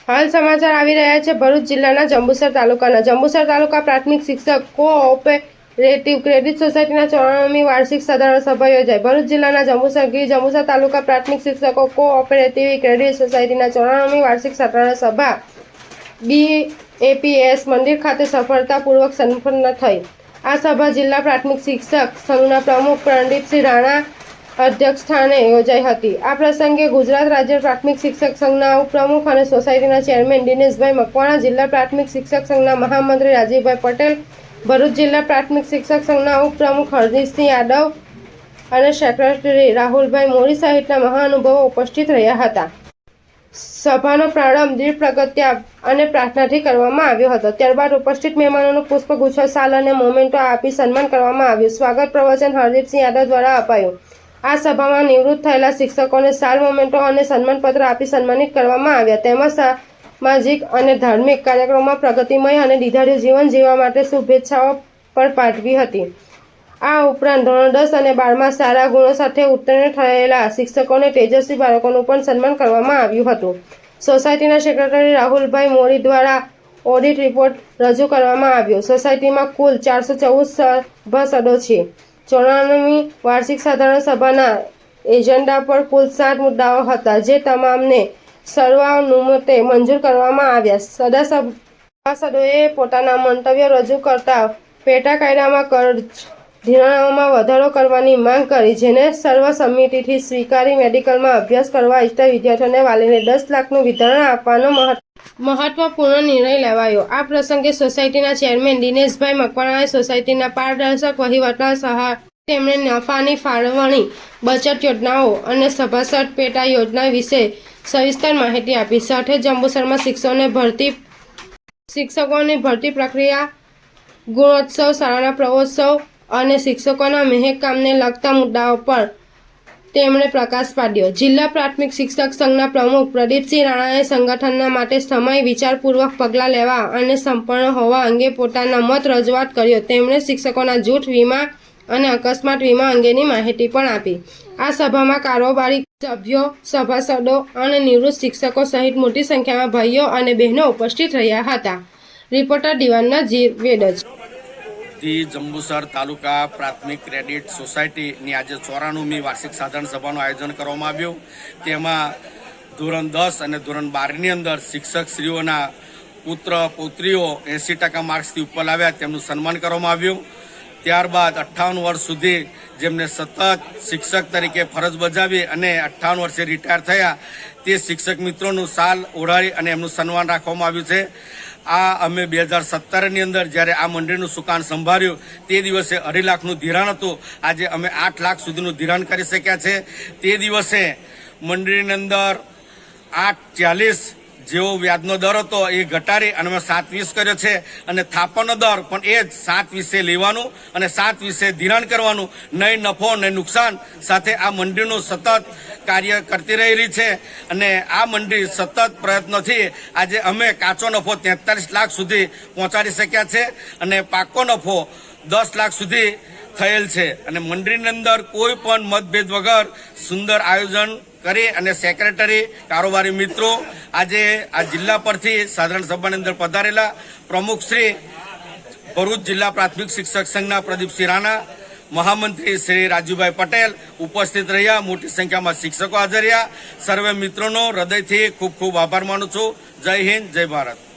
હાલ સમાચાર આવી રહ્યા છે ભરૂચ જિલ્લાના જંબુસર તાલુકાના જંબુસર તાલુકા પ્રાથમિક શિક્ષક કોઓપરેટિવ ક્રેડિટ સોસાયટીના 94મી વાર્ષિક સાધારણ સભા યોજાઈ। ભરૂચ જિલ્લાના જંબુસર તાલુકા પ્રાથમિક શિક્ષકો કોઓપરેટિવ ક્રેડિટ સોસાયટીના 94મી વાર્ષિક સાધારણ સભા BAPS મંદિર ખાતે સફળતાપૂર્વક સંપન્ન થઈ। આ સભા જિલ્લા પ્રાથમિક શિક્ષક સંઘના પ્રમુખ પ્રદીપસિંહ રાણા અધ્યક્ષસ્થાને યોજાઈ હતી। આ પ્રસંગે ગુજરાત રાજ્ય પ્રાથમિક શિક્ષક સંઘના ઉપપ્રમુખ અને સોસાયટીના ચેરમેન દિનેશભાઈ મકવાણા, જિલ્લા પ્રાથમિક શિક્ષક સંઘના મહામંત્રી રાજીવભાઈ પટેલ, ભરૂચ જિલ્લા પ્રાથમિક શિક્ષક સંઘના ઉપપ્રમુખ હરજીતસિંહ યાદવ અને સેક્રેટરી રાહુલભાઈ મોરી સહિતના મહાનુભાવો ઉપસ્થિત રહ્યા હતા। સભાનો પ્રારંભ દીપ પ્રગટ્યા અને પ્રાર્થનાથી કરવામાં આવ્યો હતો। ત્યારબાદ ઉપસ્થિત મહેમાનોનું પુષ્પગુચ્છ, શાલ અને મોમેન્ટો આપી સન્માન કરવામાં આવ્યું। સ્વાગત પ્રવચન હરદીપસિંહ યાદવ દ્વારા અપાયું। આ સભામાં નિવૃત્ત થયેલા શિક્ષકોને શાલ, મોમેન્ટો અને સન્માનપત્ર આપી સન્માનિત કરવામાં આવ્યા। તેમજ સામાજિક અને ધાર્મિક કાર્યક્રમોમાં પ્રગતિમય અને દીર્ઘાયુ જીવન જીવવા માટે શુભેચ્છાઓ પણ પાઠવી હતી। આ ઉપરાંત ધોરણ 10 અને 12માં સારા ગુણો સાથે ઉત્તીર્ણ થયેલા શિક્ષકોને તેજસ્વી બાળકોનું પણ સન્માન કરવામાં આવ્યું હતું। સોસાયટીના સેક્રેટરી રાહુલભાઈ મોરી દ્વારા ઓડિટ રિપોર્ટ રજૂ કરવામાં આવ્યો। સોસાયટીમાં કુલ 414 સભાસદો છે। 94મી વાર્ષિક સાધારણ સભાના એજન્ડા પર કુલ 7 મુદ્દાઓ હતા, જે તમામને સર્વાનુમતે મંજૂર કરવામાં આવ્યા। સભાસદોએ પોતાના મંતવ્યો રજૂ કરતા પેટા કાયદામાં કર્જ ધિરાણોમાં વધારો કરવાની માંગ કરી, જેને સર્વસંમતિથી સ્વીકારી મેડિકલમાં અભ્યાસ કરવા ઈચ્છતા વિદ્યાર્થીઓને વાલીને 10 લાખનું વિતરણ આપવાનો મહત્વપૂર્ણ નિર્ણય લેવાયો। આ પ્રસંગે સોસાયટીના ચેરમેન દિનેશભાઈ મકવાણાએ સોસાયટીના પારદર્શક વહીવટના સહાય તેમણે નફાની ફાળવણી, બચત યોજનાઓ અને સભાસદ પેટા યોજના વિશે સવિસ્તર માહિતી આપી। સાથે જંબુસરમાં શિક્ષકોની ભરતી પ્રક્રિયા, ગુણોત્સવ, શાળાના પ્રવેશોત્સવ અને શિક્ષકોના મહેકમને લગતા મુદ્દાઓ પર તેમણે પ્રકાશ પાડ્યો। જિલ્લા પ્રાથમિક શિક્ષક સંઘના પ્રમુખ પ્રદીપસિંહ રાણાએ સંગઠનના માટે સમય વિચારપૂર્વક પગલાં લેવા અને સંપન્ન હોવા અંગે પોતાના મત રજૂઆત કર્યો। તેમણે શિક્ષકોના જૂથ વીમા અને અકસ્માત વીમા અંગેની માહિતી પણ આપી। આ સભામાં કારોબારી સભ્યો, સભાસદો અને નિવૃત્ત શિક્ષકો સહિત મોટી સંખ્યામાં ભાઈઓ અને બહેનો ઉપસ્થિત રહ્યા હતા। રિપોર્ટર દિવાન વેડજ। જંબુસર તાલુકા પ્રાથમિક ક્રેડિટ સોસાયટીની આજે 94મી વાર્ષિક સાધારણ સભાનું આયોજન કરવામાં આવ્યું। તેમાં ધોરણ 10 અને ધોરણ 12ની અંદર શિક્ષકશ્રીઓના પુત્ર પુત્રીઓ 80% માર્ક્સથી ઉપર લાવ્યા, તેમનું સન્માન કરવામાં આવ્યું। ત્યારબાદ 58 વર્ષ સુધી જેમને સતત શિક્ષક તરીકે ફરજ બજાવી અને 58 વર્ષે રિટાયર થયા તે શિક્ષક મિત્રોનું શાલ ઓઢાડી અને એમનું સન્માન રાખવામાં આવ્યું છે। આ અમે 2017ની અંદર જ્યારે આ મંડળીનું સુકાન સંભાળ્યું તે દિવસે 2.5 લાખનું ધિરાણ હતું। આજે અમે 8 લાખ સુધીનું ધિરાણ કરી શક્યા છે। તે દિવસે મંડળીની અંદર 8.40 જેવો વ્યાજનો દર હતો એ ઘટાડી અને અમે 7.20 કર્યો છે અને થાપણનો દર પણ એ જ 7.20 લેવાનું અને 7.20 ધિરાણ કરવાનું। નહીં નફો નહીં નુકસાન સાથે આ મંડળીનું સતત કાર્ય કરતી રહેલી છે અને આ મંડળી સતત પ્રયત્નોથી આજે અમે કાચો નફો 43 લાખ સુધી પહોંચાડી શક્યા છે અને પાકો નફો 10 લાખ સુધી થયેલ છે અને મંડળીની અંદર કોઈ પણ મતભેદ વગર સુંદર આયોજન કરી અને સેક્રેટરી, કારોબારી મિત્રો, આજે આ જિલ્લા પરથી સાધારણ સભાની અંદર પધારેલા પ્રમુખ શ્રી ભરૂચ જિલ્લા પ્રાથમિક શિક્ષક સંઘના પ્રદીપસિંહ રાણા, મહામંત્રી શ્રી રાજીવભાઈ પટેલ ઉપસ્થિત રહ્યા। મોટી સંખ્યામાં શિક્ષકો હાજર રહ્યા। સર્વે મિત્રોનો હૃદયથી ખૂબ ખૂબ આભાર માનું છું। જય હિન્દ, જય ભારત।